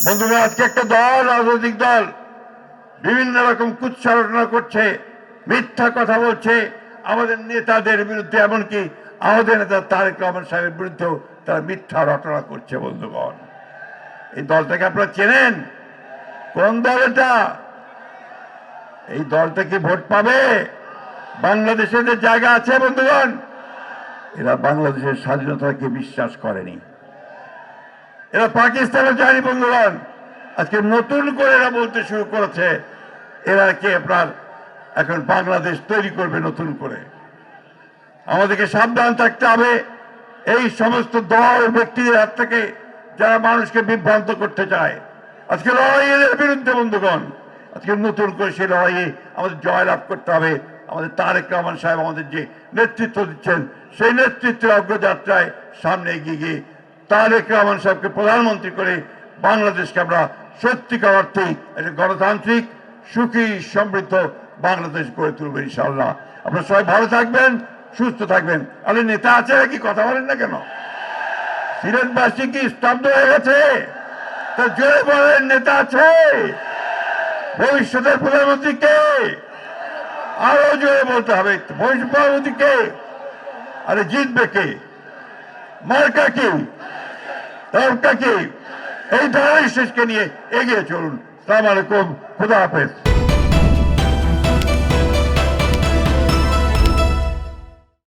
বন্ধুরা, আজকে একটা দল, রাজনৈতিক দল বিভিন্ন রকম কুৎসারটনা করছে, মিথ্যা কথা বলছে আমাদের নেতাদের বিরুদ্ধে, এমনকি আমাদের নেতা তারেক রহমান সাহেবের বিরুদ্ধেও তারা মিথ্যা রটনা করছে। বন্ধুগণ, এই দলটাকে আপনারা চেনেন? কোন দল এটা? এই দলটা কি ভোট পাবে? বাংলাদেশে যে জায়গা আছে বন্ধুগণ, এরা বাংলাদেশের স্বাধীনতাকে বিশ্বাস করেনি, এরা পাকিস্তানে যায়নি। বন্ধুগণ, আজকে নতুন করে এরা বলতে শুরু করেছে এরা কি আপনার এখন বাংলাদেশ তৈরি করবে নতুন করে। আমাদেরকে সাবধান থাকতে হবে এই সমস্ত দল ব্যক্তিদের হাত থেকে যারা মানুষকে বিভ্রান্ত করতে চায়। আজকে লড়াই এদের বিরুদ্ধে। বন্ধুগণ, আজকে নতুন করে সেই লড়াইয়ে আমাদের জয়লাভ করতে হবে। আমাদের তারেক রহমান সাহেব আমাদের যে নেতৃত্ব দিচ্ছেন, সেই নেতৃত্বের অগ্রযাত্রায় সামনে এগিয়ে গিয়ে তারেক রহমান সাহেবকে প্রধানমন্ত্রী করে বাংলাদেশকে আমরা সত্যিকার অর্থেই একটা গণতান্ত্রিক, সুখী, সমৃদ্ধ বাংলাদেশ গড়ে তুলব ইনশাআল্লাহ। আপনারা সবাই ভালো থাকবেন, সুস্থ থাকবেন। আরে নেতা আছে কি? কথা বলেন না কেন? সিলেটবাসী কি স্তব্ধ হয়ে গেছে? তা জোরে বলেন, নেতা আছে? ভবিষ্যতের প্রধানমন্ত্রী কে? আরো জোরে বলতে হবে। ভবিষ্যৎ প্রধানমন্ত্রী কে? আরে জিতবে কে? মার্কা কি? দরকার কি? এই ধরনের শেষকে নিয়ে এগিয়ে চলুন। আসসালামু আলাইকুম, খুদা হাফেজ।